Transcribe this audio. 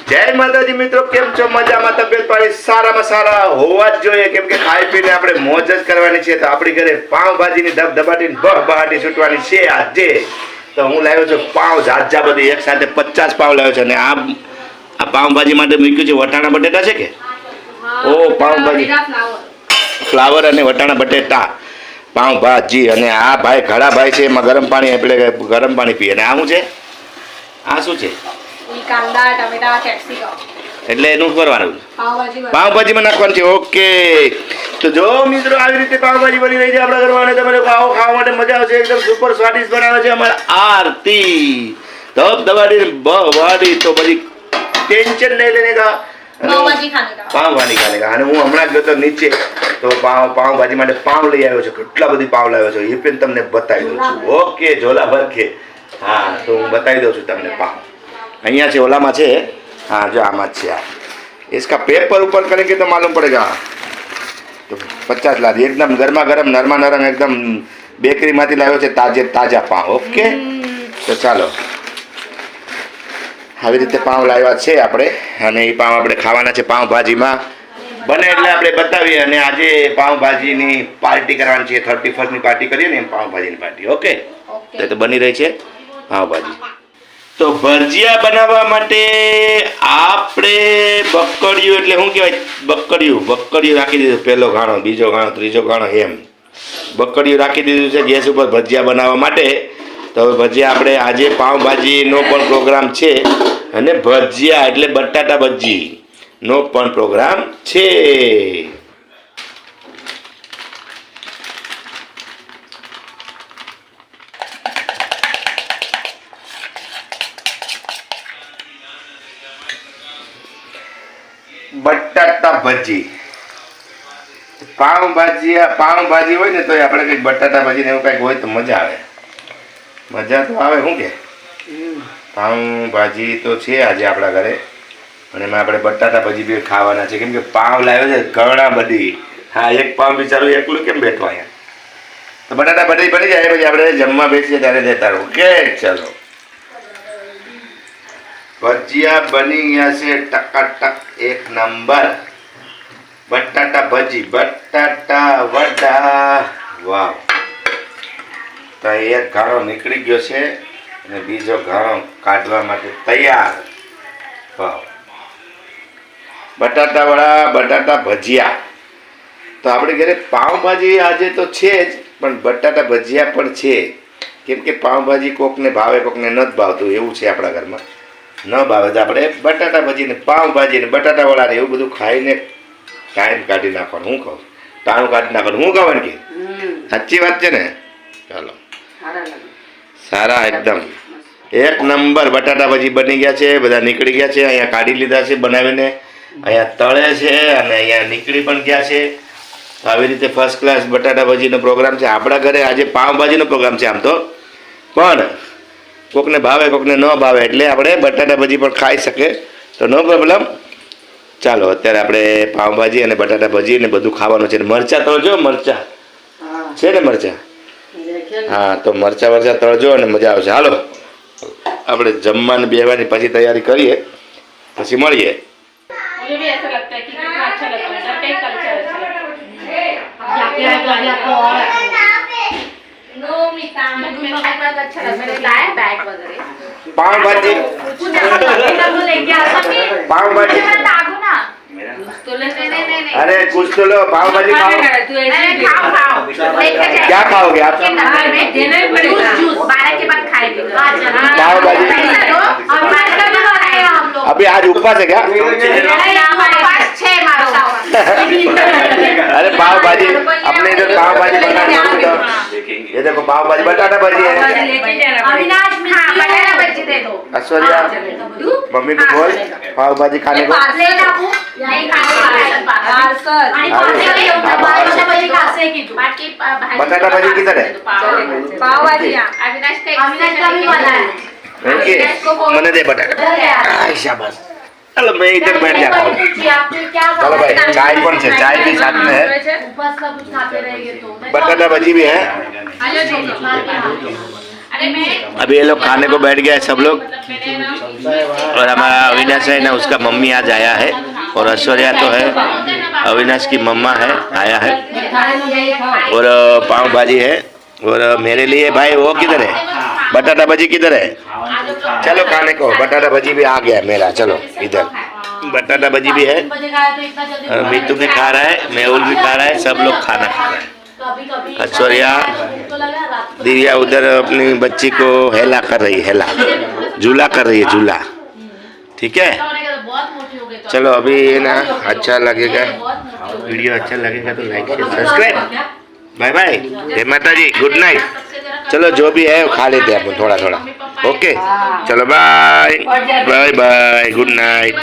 जय माताजी मित्रों, केम छो? मजामां? तबियत पाणी सारामां सारा होवा ज जोईए, केम के खाई पीने आपणे मोज ज करवानी छे। तो आपणी घरे पावभाजीनी धबधबाटी बहबहाटी छूटवानी छे आजे। तो हूँ लाव्यो છું पाव ઝાઝા બધી એક સાથે 50 પાવ લાવ્યો છે અને આ પાવભાજી માટે મૂક્યું છે વટાણા બટેટા છે કે ઓ પાવભાજી ફ્લાવર અને વટાણા બટેટા પાવભાજી અને આ ભાઈ ઘડા ભાઈ છે એમાં ગરમ પાણી એટલે ગરમ પાણી પીએ અને આ શું છે? આ શું છે? કાંદા ટમેટા કેપ્સિકમ એટલે એનું કરવાનું પાવભાજીમાં નાખવાનું છે। ઓકે, તો જો મિત્રો આવી રીતે પાવભાજી બની રહી છે આપણા ઘરમાં અને તમે આવો ખાવા માટે મજા આવશે। એકદમ સુપર સ્વાદિષ્ટ બનાવે છે અમારા આરતી ધબધબાટી બહવાડી। તો બધી ટેન્શન નહીં લેને કા પાવભાજી ખાને કા। અને હું હમણાં ગયો તો નીચે તો પાવભાજી માટે પાવ લઈ આવ્યો છું। કેટલા બધી પાવ લાવ્યો છું એ પણ તમને બતાવી દઉં છું। ઓકે, ઝોલા ભર કે હા, તો હું બતાવી દઉં છું તમને પાવ। અહીંયા છે, ઓલામાં છે। हाँ, जो आम है इसका पेपर ऊपर करेंगे तो मालूम पड़ेगा। तो 50 ला दी एकदम गर्मा गर्म नरमा नरम एकदम बेकरी माथी लाव्यो छे ताजे ताजा पाव। ओके, तो चालो આવી રીતે પાવ લાવ્યા છે આપણે અને એ પાવ આપણે ખાવાના છે પાવભાજીમાં બને એટલે આપણે બતાવીએ। અને આજે પાવભાજીની પાર્ટી કરવાની છે, 31st ની પાર્ટી કરીએ ને એમ પાવભાજીની પાર્ટી। ઓકે, તો બની રહી છે પાવભાજી। तो भजिया बनावा माटे आपणे बक्कड़िયું એટલે શું કહેવાય બક્કड़िયું રાખી દીધું। પહેલો ગાણો, બીજો ગાણો, ત્રીજો ગાણો એમ બક્કड़िયું રાખી દીધું છે ગેસ ઉપર ભજીયા બનાવવા માટે। તો હવે ભજીયા આપણે આજે પાવભાજીનો પણ પ્રોગ્રામ છે અને ભજીયા એટલે બટાટા ભજીનો પણ પ્રોગ્રામ છે। बटाटा भजी पावभाजी हो तो अपने कई बटाटा भजी ने कई हो तो मजा आवे। मजा तो आवे शू के पावभाजी तो है आज अपना घरे અને એમાં આપણે બટાટા ભજી બી ખાવાના છે કેમ કે પાવ લાવ્યો છે ઘણા બધી। હા, એક પાવ બિચારું એકલું કેમ બેઠો અહીંયા? તો બટાટા ભજી બની જાય પછી આપણે જમવા બેસીએ ત્યારે દેતા રહો। ઓકે, ચલો भजिया बनी गया से टकाटक एक नंबर बटाटा भजी बटाटा वडा। वाह, तो एक घाणो निकली गयो छे અને બીજો ઘાણો કાઢવા માટે તૈયાર। વાહ, બટાટા વડા બટાટા ભજીયા। તો આપણે ઘરે પાવભાજી આજે તો છે જ પણ બટાટા ભજીયા પણ છે કેમ કે પાવભાજી કોકને ભાવે કોકને નથી ભાવતું એવું છે આપણા ઘરમાં। न भावे तो આપણે बटाटा भजी ने पावभाजी ने बटाटा वड़ा ने एवं बधुं खाईने टाइम काढी नाखवानुं। हूँ कहूँ टाणुं काढी नाखवानुं। हूँ कहवानुं के साची वात छे ने? चलो सारा एकदम एक नंबर बटाटा भजी बनी गया छे। बधा निकળી ગયા છે। અહીંયા કાઢી લીધા છે બનાવીને, અહીંયા તળે છે અને અહીંયા નીકળી પણ ગયા છે। આવી રીતે ફર્સ્ટ ક્લાસ બટાટા ભજીનો પ્રોગ્રામ છે આપણા ઘરે। આજે પાવભાજીનો પ્રોગ્રામ છે આમ તો, પણ કોકને ભાવે કોકને ન ભાવે એટલે આપણે બટાટા ભજી પણ ખાઈ શકે તો નો પ્રોબ્લેમ। ચાલો અત્યારે આપણે પાવભાજી અને બટાટા ભજી ને બધું ખાવાનું છે। મરચા તળજો, મરચા છે ને મરચા? હા, તો મરચા વરચા તળજો અને મજા આવશે। હાલો આપણે જમવાની બેહવાની પછી તૈયારી કરીએ પછી મળીએ। मुझे भी ऐसा लगता है कि कितना अच्छा लगता है सबका एक कल्चर नो मिता मेरे को अच्छा लगता है। लाया बैग वगैरह पावभाजी पावभाजी लागू ना तो ले नहीं अरे कुछ तो लो पावभाजी खाओ। क्या खाओगे आप? देना ही पड़ेगा। जूस 12 के बाद खाएंगे पावभाजी। अभी आज उपवास है क्या? अरे पाव भाजी अपने इधर पाव भाजी बनाना। ये देखो पाव भाजी बटाटा भाजी है। ऐश्वर्या मम्मी को बोल पाव भाजी खाने को। बटाटा भाजी किधर है? पाव भाजी मैंने दे बटाटा। शाबाश, चलो मैं इधर बैठ जाता हूँ। चलो भाई चाय कौन से? चाय भी साथ में है, बटाटा भजी भी है। अरे मैं अभी ये लोग खाने को बैठ गया है सब लोग। मतलब मैंने ना और हमारा अविनाश है ना, उसका मम्मी आज आया है। और ऐश्वर्या तो है, अविनाश की मम्मा है, आया है। और पाव भाजी है। और मेरे लिए भाई वो किधर है, बटाटा भाजी किधर है? चलो खाने को, बटाटा भाजी भी आ गया है मेरा। चलो इधर बटाटा भाजी भी है। और मीतू भी खा रहा है, मेहुल भी खा रहा है, सब लोग खाना खा रहे हैं। ऐश्वर्या दिव्या उधर अपनी बच्ची को हेला कर रही है, हेला झूला कर रही है, झूला। ठीक है, बहुत मोटी हो गई तो चलो अभी ये ना अच्छा लगेगा, वीडियो अच्छा लगेगा तो like share subscribe. Bye bye, जय माता जी, गुड नाइट। चलो जो भी है वो खा लेते हैं अपन थोड़ा थोड़ा। ओके चलो bye bye bye, good night.